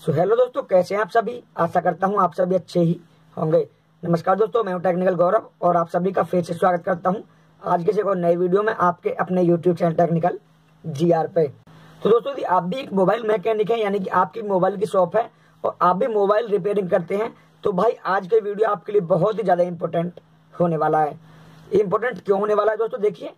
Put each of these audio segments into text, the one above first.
Hello दोस्तों, कैसे हैं आप सभी। आशा करता हूं आप सभी अच्छे ही होंगे। नमस्कार दोस्तों, मैं हूं टेक्निकल गौरव और आप सभी का फिर से स्वागत करता हूं आज के एक और नई वीडियो में आपके अपने यूट्यूब चैनल टेक्निकल GR पे। तो दोस्तों, यदि आप भी एक मोबाइल मैकेनिक है, यानी कि आपकी मोबाइल की शॉप है और आप भी मोबाइल रिपेयरिंग करते हैं, तो भाई आज के वीडियो आपके लिए बहुत ही ज्यादा इंपॉर्टेंट होने वाला है। इंपॉर्टेंट क्यों होने वाला है दोस्तों, देखिए,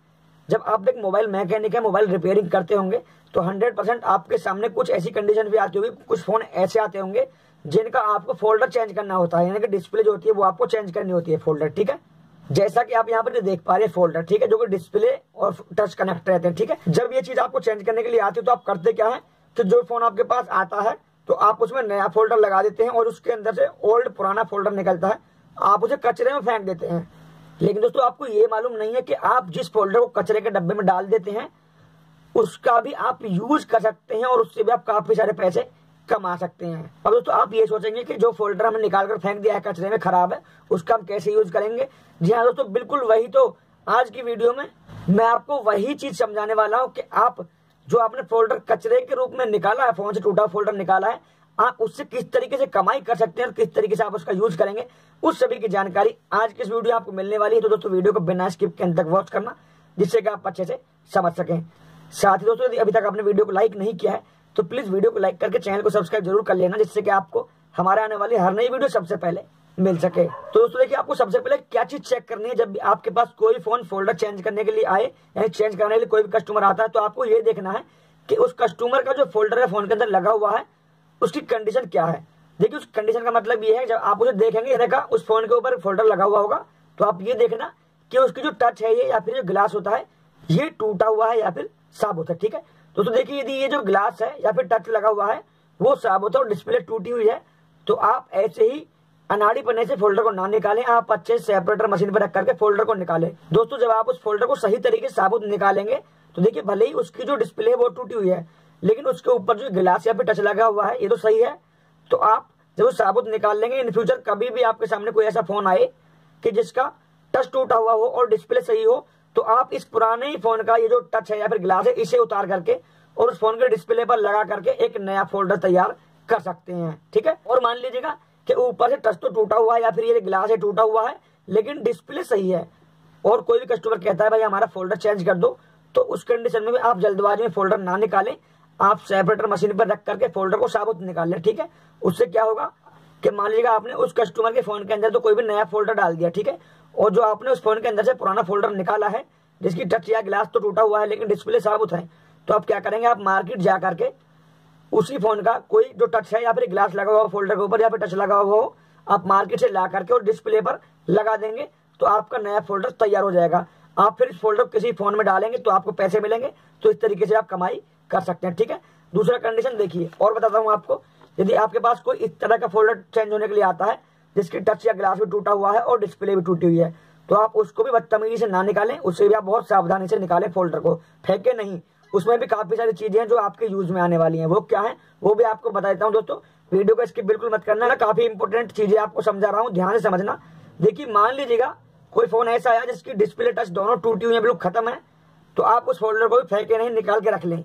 जब आप एक मोबाइल मैकेनिक है, मोबाइल रिपेयरिंग करते होंगे तो 100% आपके सामने कुछ ऐसी कंडीशन भी आती होगी, कुछ फोन ऐसे आते होंगे जिनका आपको फोल्डर चेंज करना होता है, यानी कि डिस्प्ले जो होती है वो आपको चेंज करनी होती है फोल्डर। ठीक है, जैसा कि आप यहाँ पर देख पा रहे हैं फोल्डर, ठीक है, जो कि डिस्प्ले और टच कनेक्ट रहते हैं। ठीक है, जब ये चीज आपको चेंज करने के लिए आती है तो आप करते क्या है कि जो फोन आपके पास आता है तो आप उसमें नया फोल्डर लगा देते हैं और उसके अंदर से ओल्ड पुराना फोल्डर निकलता है, आप उसे कचरे में फेंक देते हैं। लेकिन दोस्तों, आपको ये मालूम नहीं है कि आप जिस फोल्डर को कचरे के डब्बे में डाल देते हैं उसका भी आप यूज कर सकते हैं और उससे भी आप काफी सारे पैसे कमा सकते हैं। अब दोस्तों, आप ये सोचेंगे कि जो फोल्डर हमने निकाल कर फेंक दिया है कचरे में, खराब है, उसका हम कैसे यूज करेंगे। जी हाँ दोस्तों, बिल्कुल वही तो आज की वीडियो में मैं आपको वही चीज समझाने वाला हूँ कि आप जो आपने फोल्डर कचरे के रूप में निकाला है, फोन से टूटा फोल्डर निकाला है, आप उससे किस तरीके से कमाई कर सकते हैं और किस तरीके से आप उसका यूज करेंगे, उस सभी की जानकारी आज की इस वीडियो आपको मिलने वाली है। तो दोस्तों, वीडियो को बिना स्किप के अंत तक वॉच करना, जिससे कि आप अच्छे से समझ सकें। साथ ही दोस्तों, यदि अभी तक आपने वीडियो को लाइक नहीं किया है तो प्लीज वीडियो को लाइक करके चैनल को सब्सक्राइब जरूर कर लेना, जिससे कि आपको हमारे आने वाली हर नई वीडियो सबसे पहले मिल सके। तो दोस्तों देखिए, आपको सबसे पहले क्या चीज चेक करनी है जब भी आपके पास कोई फोन फोल्डर चेंज करने के लिए आए, यानी चेंज करने के लिए कोई भी कस्टमर आता है, तो आपको ये देखना है कि उस कस्टमर का जो फोल्डर है फोन के अंदर लगा हुआ है उसकी कंडीशन क्या है। देखिए, उस कंडीशन का मतलब ये है, जब आप उसे देखेंगे, देखा उस फोन के ऊपर फोल्डर लगा हुआ होगा, तो आप ये देखना कि उसकी जो टच है ये या फिर जो ग्लास होता है ये टूटा हुआ है या फिर साबुत है। ठीक है दोस्तों, देखिए, यदि ये जो ग्लास है या फिर टच लगा हुआ है वो साबुत है और डिस्प्ले टूटी हुई है, तो आप ऐसे ही अनाड़ी पन्ने से फोल्डर को ना निकालें, आप अच्छे सेपरेटर मशीन पर रख करके फोल्डर को निकालें। दोस्तों, जब आप उस फोल्डर को सही तरीके से साबुत निकालेंगे तो देखिए, भले ही उसकी जो डिस्प्ले है वो टूटी हुई है, लेकिन उसके ऊपर जो ग्लास या फिर टच लगा हुआ है ये तो सही है। तो आप जब वो साबुत निकाल लेंगे, इन फ्यूचर कभी भी आपके सामने कोई ऐसा फोन आए कि जिसका टच टूटा हुआ हो और डिस्प्ले सही हो, तो आप इस पुराने ही फोन का ये जो टच है या फिर ग्लास है इसे उतार करके और उस फोन के डिस्प्ले पर लगा करके एक नया फोल्डर तैयार कर सकते हैं। ठीक है, और मान लीजिएगा कि ऊपर से टच तो टूटा हुआ है या फिर ये ग्लास है टूटा हुआ है लेकिन डिस्प्ले सही है, और कोई भी कस्टमर कहता है भाई हमारा फोल्डर चेंज कर दो, तो उस कंडीशन में भी आप जल्दबाजी में फोल्डर ना निकालें, आप सेपरेटर मशीन पर रख करके फोल्डर को साबुत निकाल लें। ठीक है, उससे क्या होगा कि मान लीजिएगा आपने उस कस्टमर के फोन के अंदर तो कोई भी नया फोल्डर डाल दिया, ठीक है, और जो आपने उस फोन के अंदर से पुराना फोल्डर निकाला है जिसकी टच या ग्लास तो टूटा हुआ है लेकिन डिस्प्ले साबुत है, तो आप क्या करेंगे, आप मार्केट जा करके उसी फोन का कोई जो टच है या फिर ग्लास लगा हुआ फोल्डर के ऊपर या फिर टच लगा हुआ हो, आप मार्केट से ला करके और डिस्प्ले पर लगा देंगे, तो आपका नया फोल्डर तैयार हो जाएगा। आप फिर इस फोल्डर को किसी फोन में डालेंगे तो आपको पैसे मिलेंगे, तो इस तरीके से आप कमाई कर सकते हैं। ठीक है, दूसरा कंडीशन देखिए और बताता हूँ आपको, यदि आपके पास कोई इस तरह का फोल्डर चेंज होने के लिए आता है जिसकी टच या ग्लास भी टूटा हुआ है और डिस्प्ले भी टूटी हुई है, तो आप उसको भी बदतमीजी से ना निकालें, उससे भी आप बहुत सावधानी से निकालें, फोल्डर को फेंके नहीं। उसमें भी काफी सारी चीजें हैं जो आपके यूज में आने वाली हैं, वो क्या है वो भी आपको बता देता हूँ। दोस्तों, वीडियो को स्किप बिल्कुल मत करना, काफी इंपॉर्टेंट चीजें आपको समझा रहा हूँ, ध्यान से समझना। देखिए, मान लीजिएगा कोई फोन ऐसा आया जिसकी डिस्प्ले टच दोनों टूटी हुई है, बिल्कुल खत्म है, तो आप उस फोल्डर को भी फेंके नहीं, निकाल के रख लें।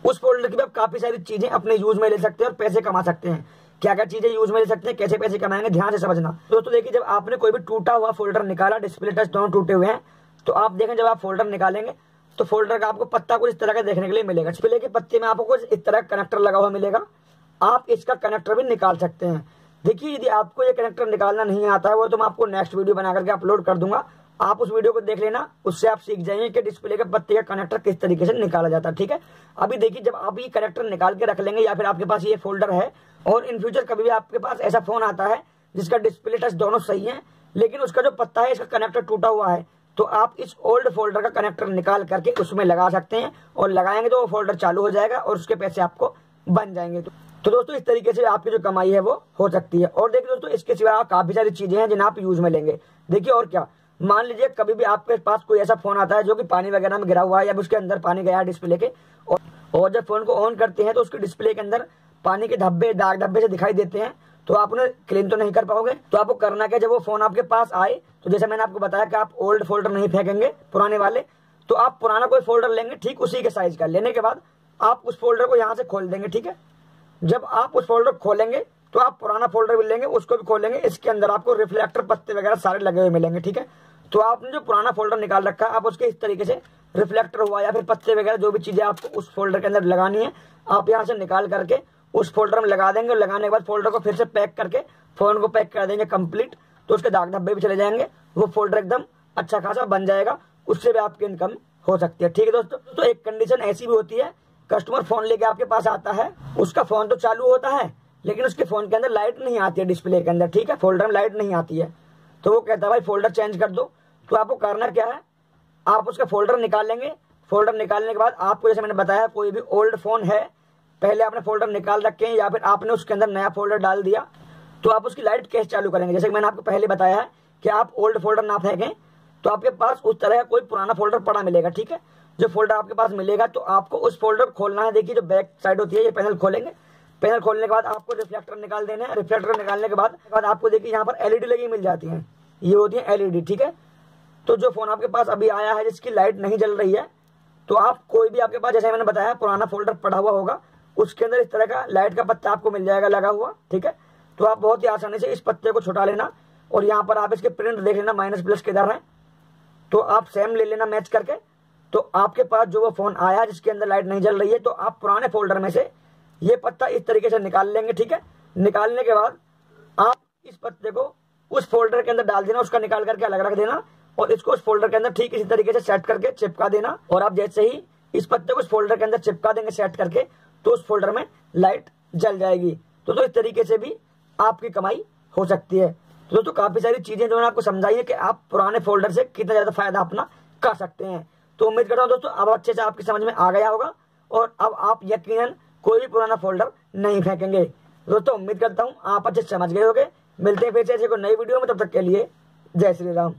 उस फोल्डर की भी आप काफी सारी चीजें अपने यूज में ले सकते हैं और पैसे कमा सकते हैं। क्या क्या चीजें यूज में ले सकते हैं, कैसे पैसे कमाएंगे, ध्यान से समझना। दोस्तों देखिए, जब आपने कोई भी टूटा हुआ फोल्डर निकाला, डिस्प्ले टच दोनों टूटे हुए हैं, तो आप देखें जब आप फोल्डर निकालेंगे तो फोल्डर का आपको पत्ता कुछ इस तरह का देखने के लिए मिलेगा। डिस्प्ले के पत्ते में आपको कुछ इस तरह का कनेक्टर लगा हुआ मिलेगा, आप इसका कनेक्टर भी निकाल सकते हैं। देखिए, यदि आपको ये कनेक्टर निकालना नहीं आता है वो तो मैं आपको नेक्स्ट वीडियो बना करके अपलोड कर दूंगा, आप उस वीडियो को देख लेना, उससे आप सीख जाएंगे कि डिस्प्ले के पत्ते का कनेक्टर किस तरीके से निकाला जाता है। ठीक है, अभी देखिए, जब आप ये कनेक्टर निकाल के रख लेंगे या फिर आपके पास ये फोल्डर है और इन फ्यूचर कभी भी आपके पास ऐसा फोन आता है जिसका डिस्प्ले टच दोनों सही है लेकिन उसका जो पत्ता है इसका कनेक्टर टूटा हुआ है, तो आप इस ओल्ड फोल्डर का कनेक्टर निकाल करके उसमें लगा सकते हैं और लगाएंगे तो वो फोल्डर चालू हो जाएगा और उसके पैसे आपको बन जाएंगे। तो दोस्तों, इस तरीके से आपकी जो कमाई है वो हो सकती है। और देखिए दोस्तों, इसके सिवा काफी सारी चीजें हैं जिन्हें आप यूज में लेंगे। देखिए, और क्या, मान लीजिए कभी भी आपके पास कोई ऐसा फोन आता है जो कि पानी वगैरह में गिरा हुआ है या उसके अंदर पानी गया है डिस्प्ले के, और जब फोन को ऑन करते हैं तो उसके डिस्प्ले के अंदर पानी के धब्बे, दाग धब्बे से दिखाई देते हैं, तो आप उन्हें क्लीन तो नहीं कर पाओगे। तो आपको करना क्या, जब वो फोन आपके पास आए तो जैसे मैंने आपको बताया कि आप ओल्ड फोल्डर नहीं फेंकेंगे पुराने वाले, तो आप पुराना कोई फोल्डर लेंगे ठीक उसी के साइज का, लेने के बाद आप उस फोल्डर को यहाँ से खोल देंगे। ठीक है, जब आप उस फोल्डर खोलेंगे तो आप पुराना फोल्डर भी लेंगे, उसको भी खोलेंगे, इसके अंदर आपको रिफ्लेक्टर पत्ते वगैरह सारे लगे हुए मिलेंगे। ठीक है, तो आपने जो पुराना फोल्डर निकाल रखा है आप उसके इस तरीके से रिफ्लेक्टर हुआ या फिर पत्ते वगैरह जो भी चीजें आपको उस फोल्डर के अंदर लगानी है आप यहाँ से निकाल करके उस फोल्डर में लगा देंगे। और लगाने के बाद फोल्डर को फिर से पैक करके फोन को पैक कर देंगे कंप्लीट, तो उसके दाग धब्बे भी चले जाएंगे, वो फोल्डर एकदम अच्छा खासा बन जाएगा, उससे भी आपकी इनकम हो सकती है। ठीक है दोस्तों, तो एक कंडीशन ऐसी भी होती है, कस्टमर फोन लेके आपके पास आता है, उसका फोन तो चालू होता है लेकिन उसके फोन के अंदर लाइट नहीं आती है डिस्प्ले के अंदर। ठीक है, फोल्डर में लाइट नहीं आती है, तो वो कहता है भाई फोल्डर चेंज कर दो। तो आपको करना क्या है, आप उसका फोल्डर निकाल लेंगे। फोल्डर निकालने के बाद आपको जैसे मैंने बताया कोई भी ओल्ड फोन है, पहले आपने फोल्डर निकाल रखे हैं या फिर आपने उसके अंदर नया फोल्डर डाल दिया, तो आप उसकी लाइट कैसे चालू करेंगे। जैसे कि मैंने आपको पहले बताया है कि आप ओल्ड फोल्डर ना फेंकें, तो आपके पास उस तरह का कोई पुराना फोल्डर पड़ा मिलेगा। ठीक है, जो फोल्डर आपके पास मिलेगा तो आपको उस फोल्डर को खोलना है। देखिए जो बैक साइड होती है, ये पैनल खोलेंगे, पैनल खोलने के बाद आपको रिफ्लेक्टर निकाल देना है। रिफ्लेक्टर निकालने के बाद आपको देखिए यहाँ पर एलईडी लगी मिल जाती है, ये होती है एलईडी। ठीक है, तो जो फोन आपके पास अभी आया है जिसकी लाइट नहीं जल रही है, तो आप कोई भी आपके पास जैसे मैंने बताया पुराना फोल्डर पड़ा हुआ होगा, उसके अंदर इस तरह का लाइट का पत्ता आपको मिल जाएगा लगा हुआ। ठीक है, तो आप बहुत ही आसानी से इस पत्ते को छुटा लेना और यहाँ पर आप इसके प्रिंट देख लेना माइनस प्लस किधर है, तो आप सेम ले लेना मैच करके। तो आपके पास जो वो फोन आया जिसके अंदर लाइट नहीं जल रही है, तो आप पुराने फोल्डर में से ये पत्ता इस तरीके से निकाल लेंगे। ठीक है, निकालने के बाद आप इस पत्ते को उस फोल्डर के अंदर डाल देना, उसका निकाल करके अलग रख देना और इसको उस फोल्डर के अंदर ठीक इसी तरीके से सेट करके चिपका देना। और आप जैसे ही इस पत्ते को उस फोल्डर के अंदर चिपका देंगे सेट करके, तो उस फोल्डर में लाइट जल जाएगी। तो इस तरीके से भी आपकी कमाई हो सकती है। तो दोस्तों काफी सारी चीजें जो मैंने आपको समझाई है कि आप पुराने फोल्डर से कितना ज्यादा फायदा अपना कर सकते हैं। तो उम्मीद करता हूँ दोस्तों अब अच्छे से आपकी समझ में आ गया होगा और अब आप यकीनन कोई भी पुराना फोल्डर नहीं फेंकेंगे। दोस्तों उम्मीद करता हूँ आप अच्छे से समझ गए होंगे। मिलते हैं फिर से ऐसे कोई नई वीडियो में, तब तक के लिए जय श्री राम।